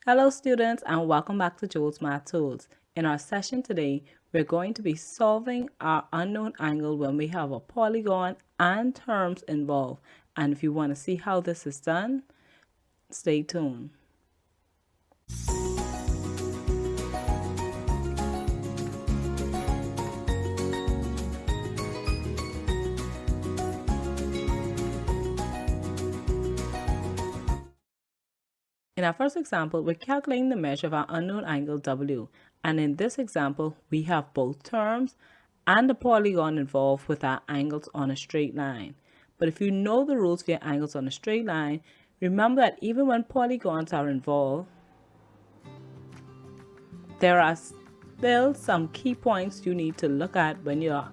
Hello students and welcome back to Joel's Math Tools. In our session today, we're going to be solving our unknown angle when we have a polygon and terms involved. And if you want to see how this is done, stay tuned. In our first example, we're calculating the measure of our unknown angle W. And in this example, we have both terms and a polygon involved with our angles on a straight line. But if you know the rules for your angles on a straight line, remember that even when polygons are involved, there are still some key points you need to look at when you're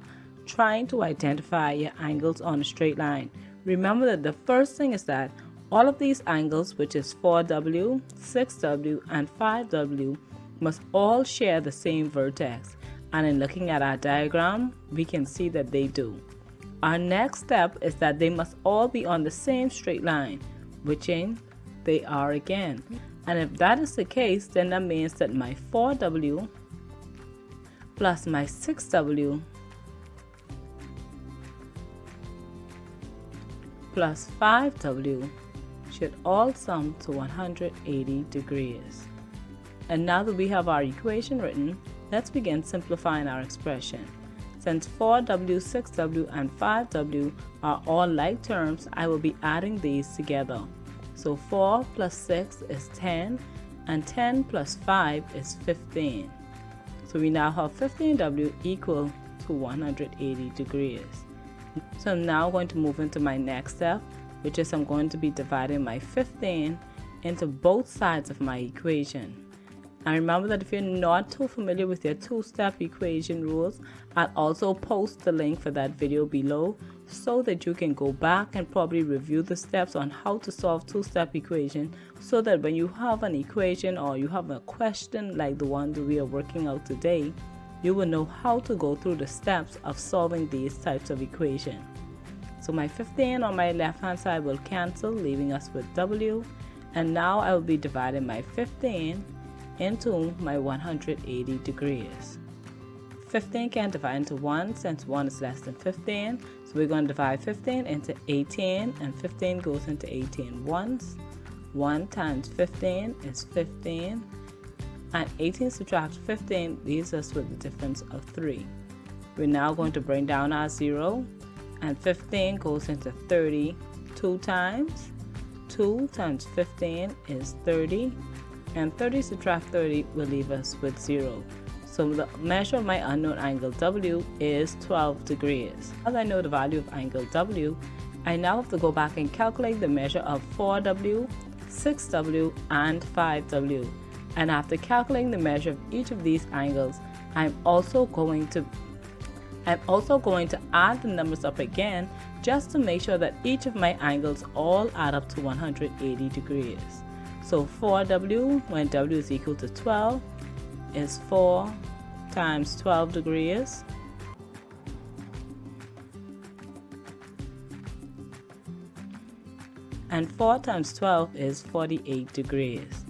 trying to identify your angles on a straight line. Remember that the first thing is that all of these angles, which is 4W, 6W, and 5W, must all share the same vertex. And in looking at our diagram, we can see that they do. Our next step is that they must all be on the same straight line, which they are again. And if that is the case, then that means that my 4W plus my 6W plus 5W should all sum to 180 degrees. And now that we have our equation written, let's begin simplifying our expression. Since 4W, 6W, and 5W are all like terms, I will be adding these together. So 4 plus 6 is 10, and 10 plus 5 is 15. So we now have 15W equal to 180 degrees. So I'm now going to move into my next step, which is I'm going to be dividing my 15 into both sides of my equation. And remember that if you're not too familiar with your two-step equation rules, I'll also post the link for that video below so that you can go back and probably review the steps on how to solve two-step equation, so that when you have an equation or you have a question like the one that we are working out today, you will know how to go through the steps of solving these types of equations. So my 15 on my left hand side will cancel, leaving us with W. And now I will be dividing my 15 into my 180 degrees. 15 can divide into 1 since 1 is less than 15. So we're going to divide 15 into 18, and 15 goes into 18 once. 1 times 15 is 15. And 18 subtract 15 leaves us with a difference of 3. We're now going to bring down our 0. And 15 goes into 30 2 times. 2 times 15 is 30. And 30 subtract 30 will leave us with 0. So the measure of my unknown angle W is 12 degrees. As I know the value of angle W, I now have to go back and calculate the measure of 4W, 6W, and 5W. And after calculating the measure of each of these angles, I'm also going to add the numbers up again, just to make sure that each of my angles all add up to 180 degrees. So 4W, when W is equal to 12, is 4 times 12 degrees. And 4 times 12 is 48 degrees.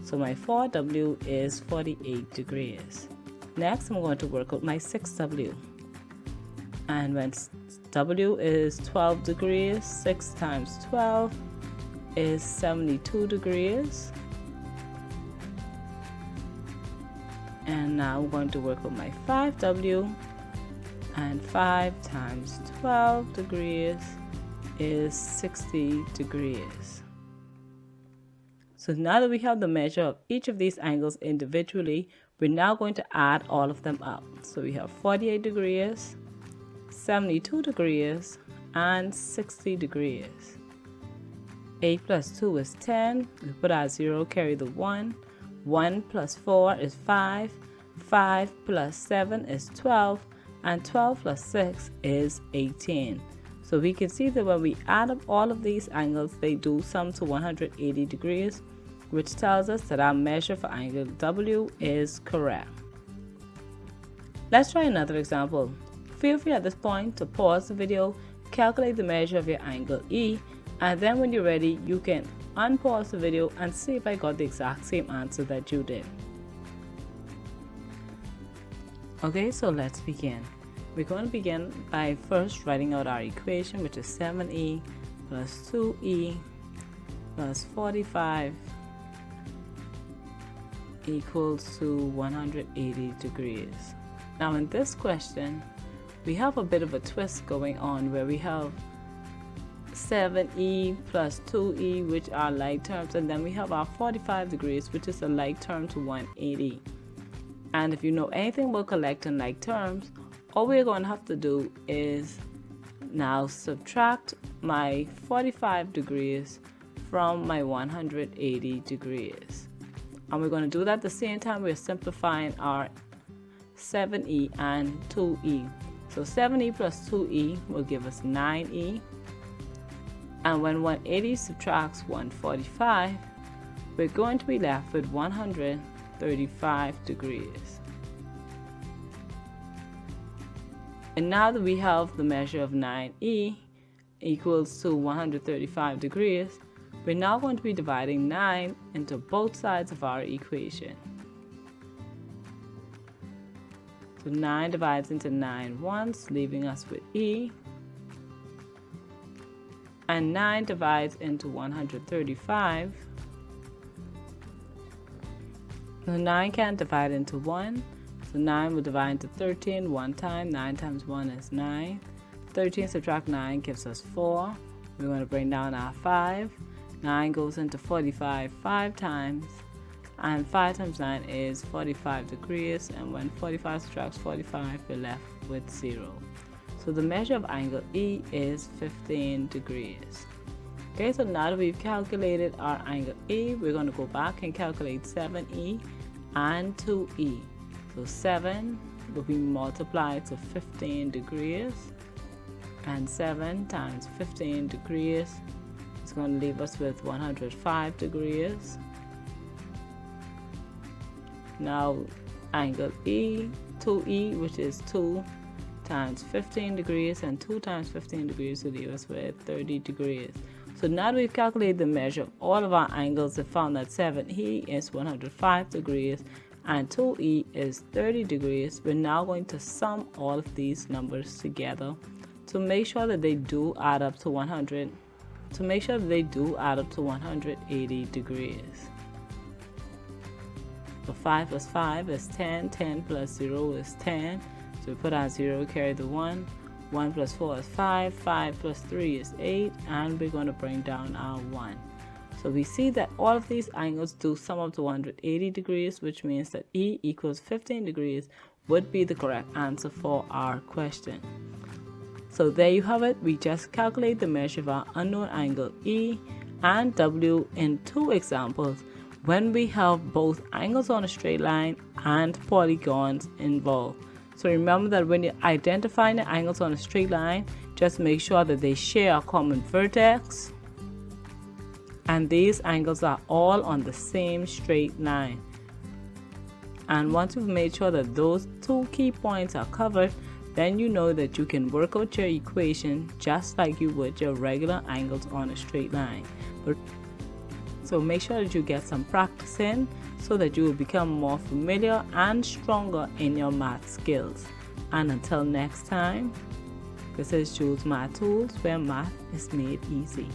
So my 4W is 48 degrees. Next, I'm going to work out my 6W. And when W is 12 degrees, 6 times 12 is 72 degrees. And now I'm going to work with my 5W. And 5 times 12 degrees is 60 degrees. So now that we have the measure of each of these angles individually, we're now going to add all of them up. So we have 48 degrees, 72 degrees, and 60 degrees. 8 plus 2 is 10. We put our 0, carry the 1. 1 plus 4 is 5. 5 plus 7 is 12. And 12 plus 6 is 18. So we can see that when we add up all of these angles, they do sum to 180 degrees, which tells us that our measure for angle W is correct. Let's try another example. Feel free at this point to pause the video, calculate the measure of your angle E, and then when you're ready, you can unpause the video and see if I got the exact same answer that you did. Okay, so let's begin. We're going to begin by first writing out our equation, which is 7e plus 2e plus 45 equals to 180 degrees. Now in this question, we have a bit of a twist going on where we have 7e plus 2e, which are like terms, and then we have our 45 degrees, which is a like term to 180. And if you know anything about collecting like terms, all we're going to have to do is now subtract my 45 degrees from my 180 degrees. And we're going to do that at the same time we're simplifying our 7e and 2e. So 7e plus 2e will give us 9e. And when 180 subtracts 145, we're going to be left with 135 degrees. And now that we have the measure of 9e equals to 135 degrees, we're now going to be dividing 9 into both sides of our equation. So 9 divides into 9 once, leaving us with e. And 9 divides into 135. So 9 can't divide into 1. So 9 will divide into 13 one time. 9 times 1 is 9. 13 subtract 9 gives us 4. We're going to bring down our 5. 9 goes into 45 5 times. And 5 times 9 is 45 degrees. And when 45 subtracts 45, we're left with 0. So the measure of angle E is 15 degrees. Okay, so now that we've calculated our angle E, we're going to go back and calculate 7e and 2e. So 7 will be multiplied to 15 degrees, and 7 times 15 degrees is going to leave us with 105 degrees. Now angle E, 2e, which is 2 times 15 degrees, and 2 times 15 degrees will leave us with 30 degrees. So now that we've calculated the measure of all of our angles and found that 7e is 105 degrees and 2e is 30 degrees, we're now going to sum all of these numbers together to make sure that they do add up to 180 degrees. So 5 plus 5 is 10, 10 plus 0 is 10. So we put our 0, carry the 1. 1 plus 4 is 5, 5 plus 3 is 8, and we're going to bring down our 1. So we see that all of these angles do sum up to 180 degrees, which means that E equals 15 degrees would be the correct answer for our question. So there you have it. We just calculate the measure of our unknown angle E and W in 2 examples when we have both angles on a straight line and polygons involved. So remember that when you're identifying the angles on a straight line, just make sure that they share a common vertex. And these angles are all on the same straight line. And once you've made sure that those 2 key points are covered, then you know that you can work out your equation just like you would your regular angles on a straight line. So make sure that you get some practice in so that you will become more familiar and stronger in your math skills. And until next time, this is Jules Math Tools, where math is made easy.